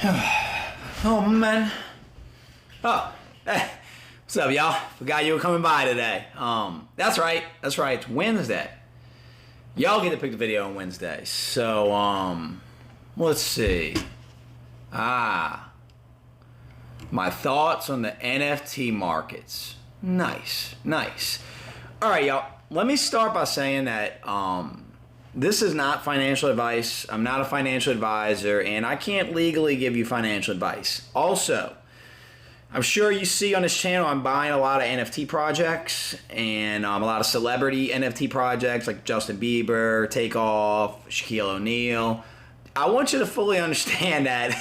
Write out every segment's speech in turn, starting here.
Oh man. Oh, hey, what's up, y'all? Forgot you were coming by today. That's right. It's Wednesday. Y'all get to pick the video on Wednesday. So, let's see. My thoughts on the NFT markets. Nice. All right, y'all. Let me start by saying that this is not financial advice. I'm not a financial advisor, and I can't legally give you financial advice. Also, I'm sure you see on this channel I'm buying a lot of NFT projects and a lot of celebrity NFT projects like Justin Bieber, Takeoff, Shaquille O'Neal. I want you to fully understand that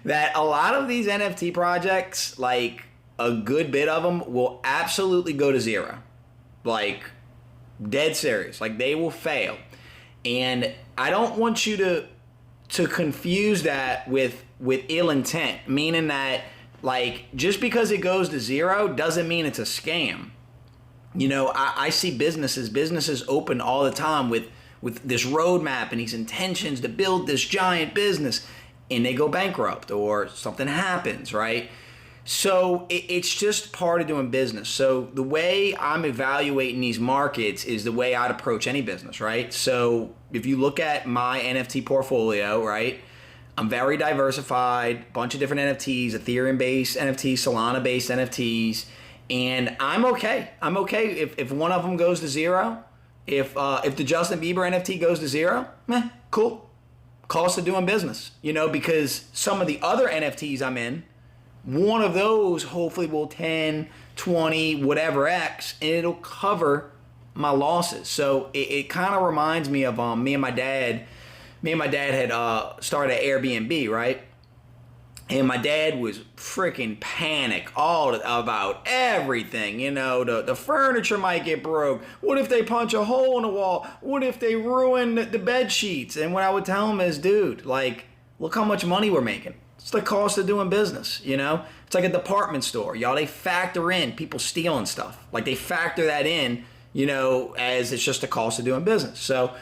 that a lot of these NFT projects, like a good bit of them, will absolutely go to zero. Like, dead serious. Like, they will fail. And I don't want you to confuse that with ill intent, meaning that, like, just because it goes to zero doesn't mean it's a scam. You know, I see businesses open all the time with this roadmap and these intentions to build this giant business, and they go bankrupt or something happens, right? So it's just part of doing business. So the way I'm evaluating these markets is the way I'd approach any business, right? So if you look at my NFT portfolio, right, I'm very diversified, bunch of different NFTs, Ethereum-based NFTs, Solana-based NFTs, and I'm okay. I'm okay if one of them goes to zero. If the Justin Bieber NFT goes to zero, cool. Cost of doing business, you know, because some of the other NFTs I'm in, one of those hopefully will 10, 20, whatever X, and it'll cover my losses. So it kind of reminds me of me and my dad. Me and my dad had started an Airbnb, right? And my dad was freaking panic all about everything. You know, the furniture might get broke. What if they punch a hole in the wall? What if they ruin the bed sheets? And what I would tell him is, dude, like, look how much money we're making. It's the cost of doing business, you know? It's like a department store, y'all. They factor in people stealing stuff. Like, they factor that in, you know, as it's just the cost of doing business. So,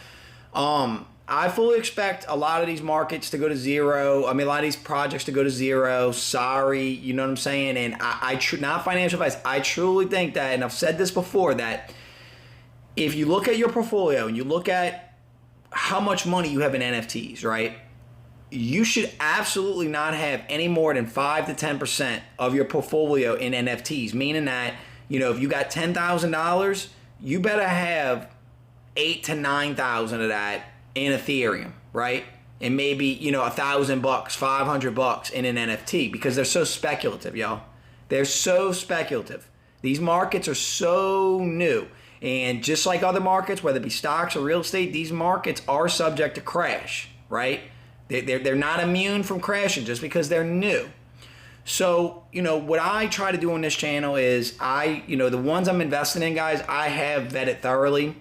I fully expect a lot of these markets to go to zero. I mean, a lot of these projects to go to zero. Sorry, you know what I'm saying? And not financial advice. I truly think that, and I've said this before, that if you look at your portfolio and you look at how much money you have in NFTs, right? You should absolutely not have any more than 5 to 10% of your portfolio in NFTs, meaning that, you know, if you got $10,000, you better have 8 to 9,000 of that in Ethereum, right? And maybe, you know, $1,000, $500 in an NFT, because they're so speculative, y'all. They're so speculative. These markets are so new. And just like other markets, whether it be stocks or real estate, these markets are subject to crash, right? They're not immune from crashing just because they're new. So, you know, what I try to do on this channel is the ones I'm investing in, guys, I have vetted thoroughly.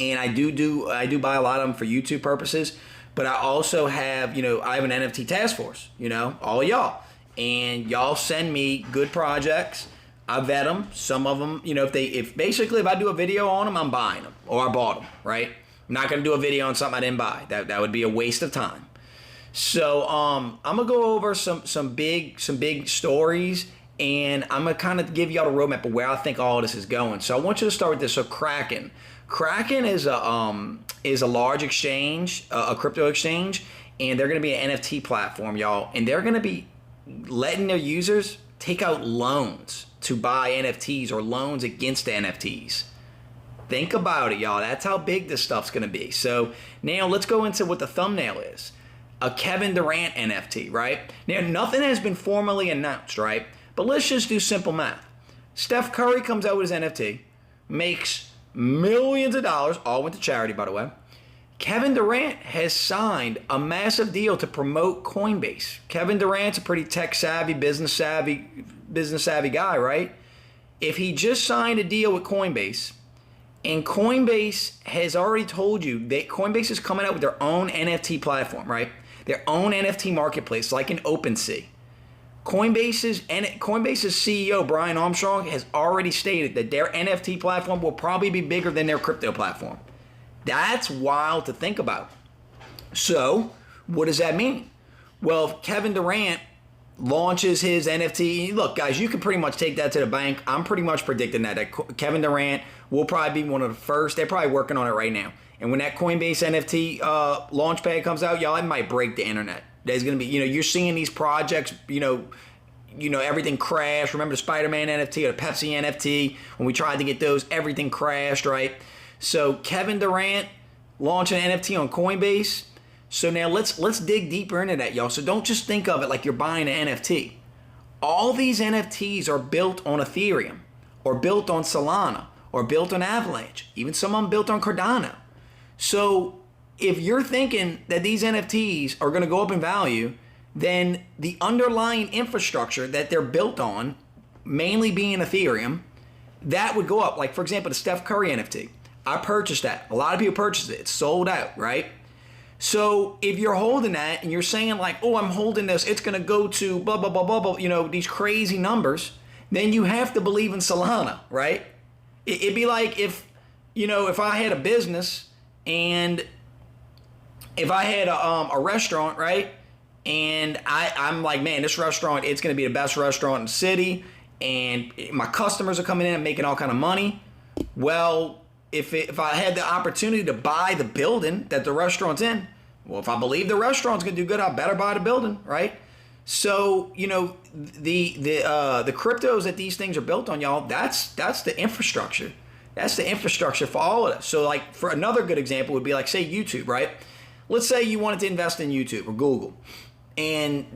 And I do buy a lot of them for YouTube purposes, but I also have, you know, I have an NFT task force, you know, all of y'all. And y'all send me good projects. I vet them. Some of them, you know, if I do a video on them, I'm buying them, or I bought them, right? I'm not going to do a video on something I didn't buy. That would be a waste of time. So I'm going to go over some big stories, and I'm going to kind of give y'all the roadmap of where I think all this is going. So I want you to start with this. So Kraken is a large exchange, a crypto exchange, and they're going to be an NFT platform, y'all. And they're going to be letting their users take out loans to buy NFTs or loans against the NFTs. Think about it, y'all. That's how big this stuff's going to be. So now let's go into what the thumbnail is. A Kevin Durant NFT, right? Now, nothing has been formally announced, right? But let's just do simple math. Steph Curry comes out with his NFT, makes millions of dollars, all went to charity, by the way. Kevin Durant has signed a massive deal to promote Coinbase. Kevin Durant's a pretty tech-savvy, business-savvy guy, right? If he just signed a deal with Coinbase, and Coinbase has already told you that Coinbase is coming out with their own NFT platform, right? Their own NFT marketplace, like an OpenSea. Coinbase's CEO, Brian Armstrong, has already stated that their NFT platform will probably be bigger than their crypto platform. That's wild to think about. So, what does that mean? Well, if Kevin Durant launches his NFT, look, guys, you can pretty much take that to the bank. I'm pretty much predicting that Kevin Durant will probably be one of the first. They're probably working on it right now. And when that Coinbase NFT launchpad comes out, y'all, it might break the internet. There's going to be, you're seeing these projects, everything crashed. Remember the Spider-Man NFT or the Pepsi NFT? When we tried to get those, everything crashed, right? So Kevin Durant launching an NFT on Coinbase. So now let's dig deeper into that, y'all. So don't just think of it like you're buying an NFT. All these NFTs are built on Ethereum or built on Solana or built on Avalanche. Even some of them built on Cardano. So if you're thinking that these NFTs are going to go up in value, then the underlying infrastructure that they're built on, mainly being Ethereum, that would go up. Like, for example, the Steph Curry NFT. I purchased that. A lot of people purchased it. It's sold out, right? So if you're holding that and you're saying like, oh, I'm holding this, it's going to go to blah, blah, blah, blah, blah, these crazy numbers, then you have to believe in Solana, right? It'd be like if I had a business and if I had a restaurant, right? And I'm like, man, this restaurant, it's going to be the best restaurant in the city. And my customers are coming in and making all kind of money. Well, if I had the opportunity to buy the building that the restaurant's in, well, if I believe the restaurant's gonna do good, I better buy the building, right? So the cryptos that these things are built on, y'all, that's the infrastructure. That's the infrastructure for all of this. So like for another good example would be like say YouTube, right? Let's say you wanted to invest in YouTube or Google, and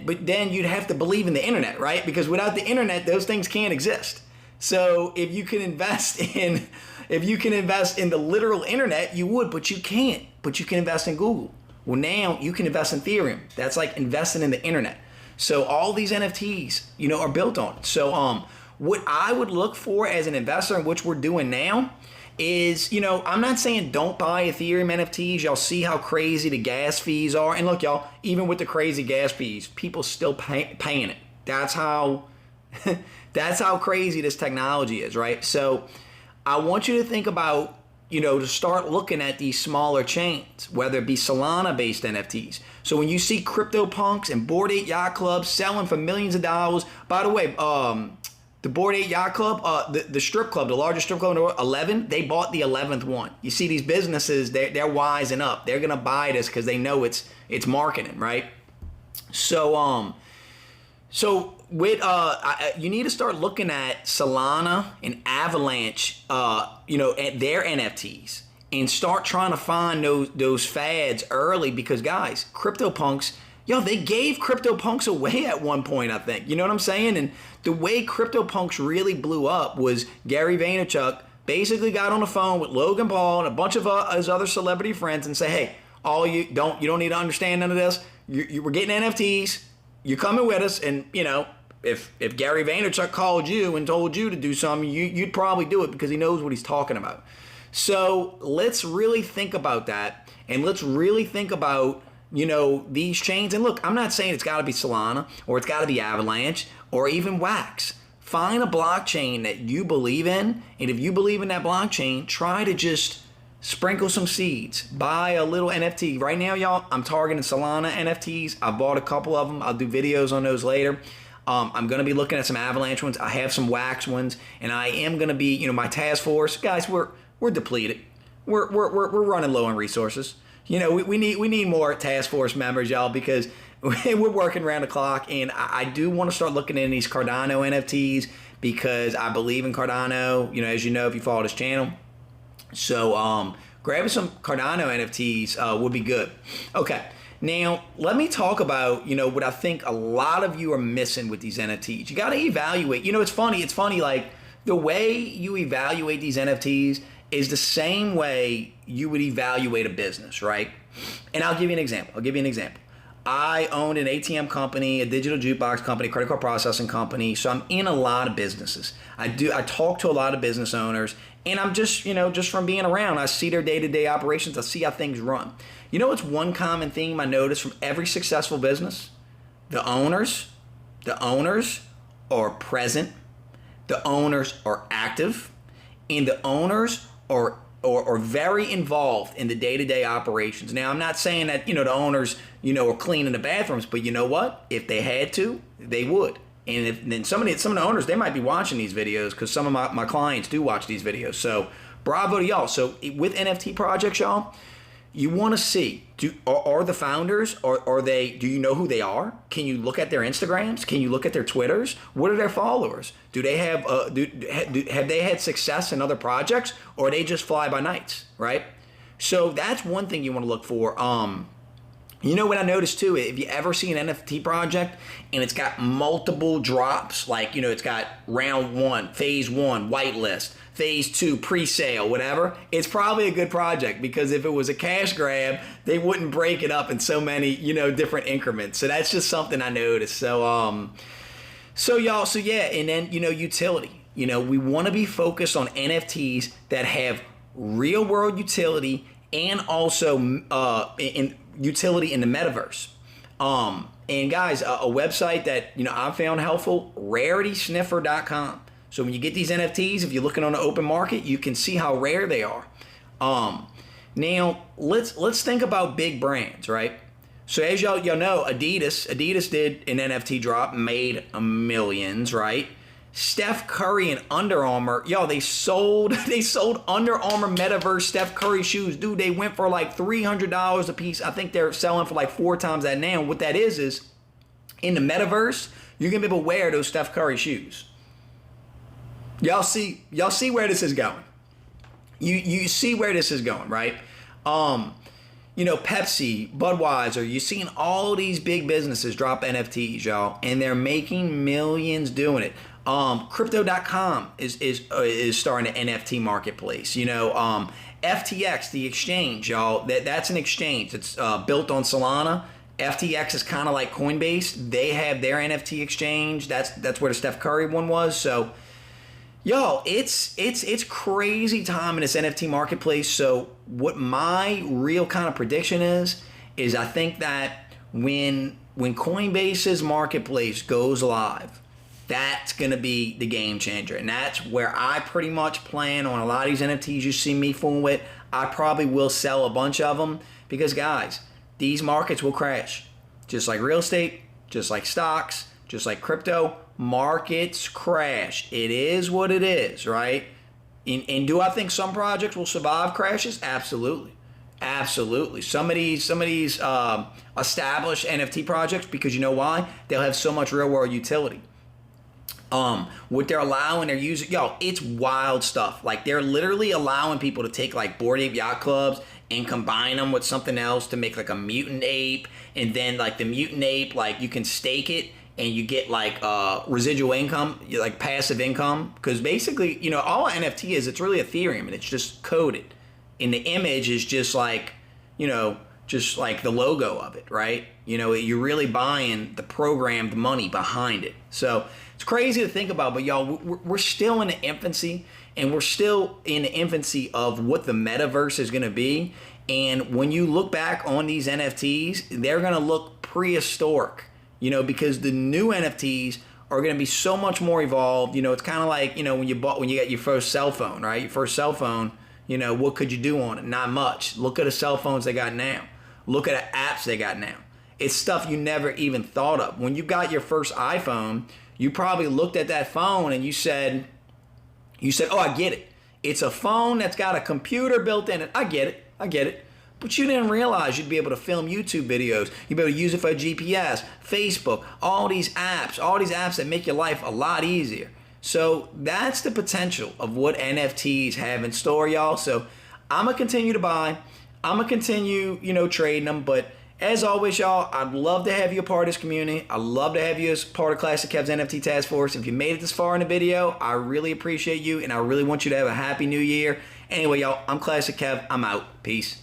but then you'd have to believe in the internet, right? Because without the internet, those things can't exist. So if you can invest in the literal internet, you would, but you can't. But you can invest in Google. Well, now you can invest in Ethereum. That's like investing in the internet. So all these NFTs, are built on it. So what I would look for as an investor, and which we're doing now, is, I'm not saying don't buy Ethereum NFTs. Y'all see how crazy the gas fees are. And look, y'all, even with the crazy gas fees, people still paying it. That's how crazy this technology is, right? So I want you to think about, to start looking at these smaller chains, whether it be Solana-based NFTs. So when you see CryptoPunks and Bored Ape Yacht Club selling for millions of dollars, by the way, the Bored Ape Yacht Club, the strip club, the largest strip club in the world, 11, they bought the 11th one. You see these businesses, they're wising up. They're going to buy this because they know it's marketing, right? So, you need to start looking at Solana and Avalanche, at their NFTs, and start trying to find those fads early because, guys, CryptoPunks, they gave CryptoPunks away at one point, I think. You know what I'm saying? And the way CryptoPunks really blew up was Gary Vaynerchuk basically got on the phone with Logan Paul and a bunch of his other celebrity friends and say, hey, you don't need to understand none of this. We're getting NFTs. You're coming with us, and if Gary Vaynerchuk called you and told you to do something, you'd probably do it because he knows what he's talking about. So let's really think about that, and let's really think about these chains. And look, I'm not saying it's got to be Solana or it's got to be Avalanche or even Wax. Find a blockchain that you believe in, and if you believe in that blockchain, try to just sprinkle some seeds. Buy a little NFT. Right now, y'all, I'm targeting Solana NFTs. I bought a couple of them. I'll do videos on those later. I'm going to be looking at some Avalanche ones. I have some Wax ones, and I am going to be, my task force. Guys, we're depleted. We're running low on resources. We need more task force members, y'all, because we're working around the clock, and I do want to start looking into these Cardano NFTs because I believe in Cardano, as you know, if you follow this channel. So grabbing some Cardano NFTs would be good. Okay, now let me talk about what I think a lot of you are missing with these NFTs. You got to evaluate. It's funny. Like the way you evaluate these NFTs is the same way you would evaluate a business, right? And I'll give you an example. I own an ATM company, a digital jukebox company, credit card processing company. So I'm in a lot of businesses. I talk to a lot of business owners, and I'm just from being around, I see their day-to-day operations. I see how things run. What's one common theme I notice from every successful business? The owners are present. The owners are active, and the owners are or very involved in the day-to-day operations. Now, I'm not saying that, the owners, are cleaning the bathrooms, but you know what? If they had to, they would. And then some of the owners, they might be watching these videos because some of my clients do watch these videos. So bravo to y'all. So with NFT projects, y'all, you want to see, are the founders, do you know who they are? Can you look at their Instagrams? Can you look at their Twitters? What are their followers? Do they have, have they had success in other projects, or are they just fly by nights, right? So that's one thing you want to look for. What I noticed too, if you ever see an NFT project and it's got multiple drops, like, it's got round 1, phase 1, whitelist, phase 2, pre-sale, whatever, it's probably a good project, because if it was a cash grab, they wouldn't break it up in so many, different increments. So that's just something I noticed. So yeah, and then, utility. We want to be focused on NFTs that have real world utility and also in utility in the metaverse. And guys, a website that I found helpful, raritysniffer.com. So when you get these NFTs, if you're looking on the open market, you can see how rare they are. Now let's think about big brands, right? So as y'all know, Adidas did an NFT drop, made millions, right? Steph Curry and Under Armour, they sold Under Armour Metaverse Steph Curry shoes. Dude, they went for like $300 a piece. I think they're selling for like 4 times that now. What that is in the Metaverse, you're gonna be able to wear those Steph Curry shoes. Y'all see where this is going. You see where this is going, right? Pepsi, Budweiser, you're seeing all these big businesses drop NFTs, y'all, and they're making millions doing it. Crypto.com is starting an NFT marketplace. FTX, the exchange, y'all, that's an exchange. It's built on Solana. FTX is kind of like Coinbase. They have their NFT exchange. That's where the Steph Curry one was. So, y'all, it's crazy time in this NFT marketplace. So what my real kind of prediction is I think that when Coinbase's marketplace goes live, that's going to be the game changer. And that's where I pretty much plan on a lot of these NFTs you see me fooling with. I probably will sell a bunch of them because, guys, these markets will crash. Just like real estate, just like stocks, just like crypto, markets crash. It is what it is, right? And do I think some projects will survive crashes? Absolutely. Absolutely. Some of these established NFT projects, because you know why? They'll have so much real world utility. What they're allowing, they're using, it's wild stuff. Like, they're literally allowing people to take like Bored Ape Yacht Clubs and combine them with something else to make like a mutant ape, and then like the mutant ape, like you can stake it and you get like residual income, like passive income. Because basically, all NFT is, it's really Ethereum, and it's just coded, and the image is just like, just like the logo of it, right? You're really buying the programmed money behind it. So it's crazy to think about, but y'all, we're still in the infancy, and we're still in the infancy of what the metaverse is going to be. And when you look back on these NFTs, they're going to look prehistoric, because the new NFTs are going to be so much more evolved. It's kind of like, when you got your first cell phone, right? Your first cell phone, what could you do on it? Not much. Look at the cell phones they got now. Look at the apps they got now. It's stuff you never even thought of. When you got your first iPhone, you probably looked at that phone and you said, oh, I get it. It's a phone that's got a computer built in it. I get it. But you didn't realize you'd be able to film YouTube videos. You'd be able to use it for GPS, Facebook, all these apps that make your life a lot easier. So that's the potential of what NFTs have in store, y'all. So I'm going to continue to buy. I'm going to continue, trading them. But as always, y'all, I'd love to have you a part of this community. I'd love to have you as part of Classic Kev's NFT Task Force. If you made it this far in the video, I really appreciate you, and I really want you to have a happy new year. Anyway, y'all, I'm Classic Kev. I'm out. Peace.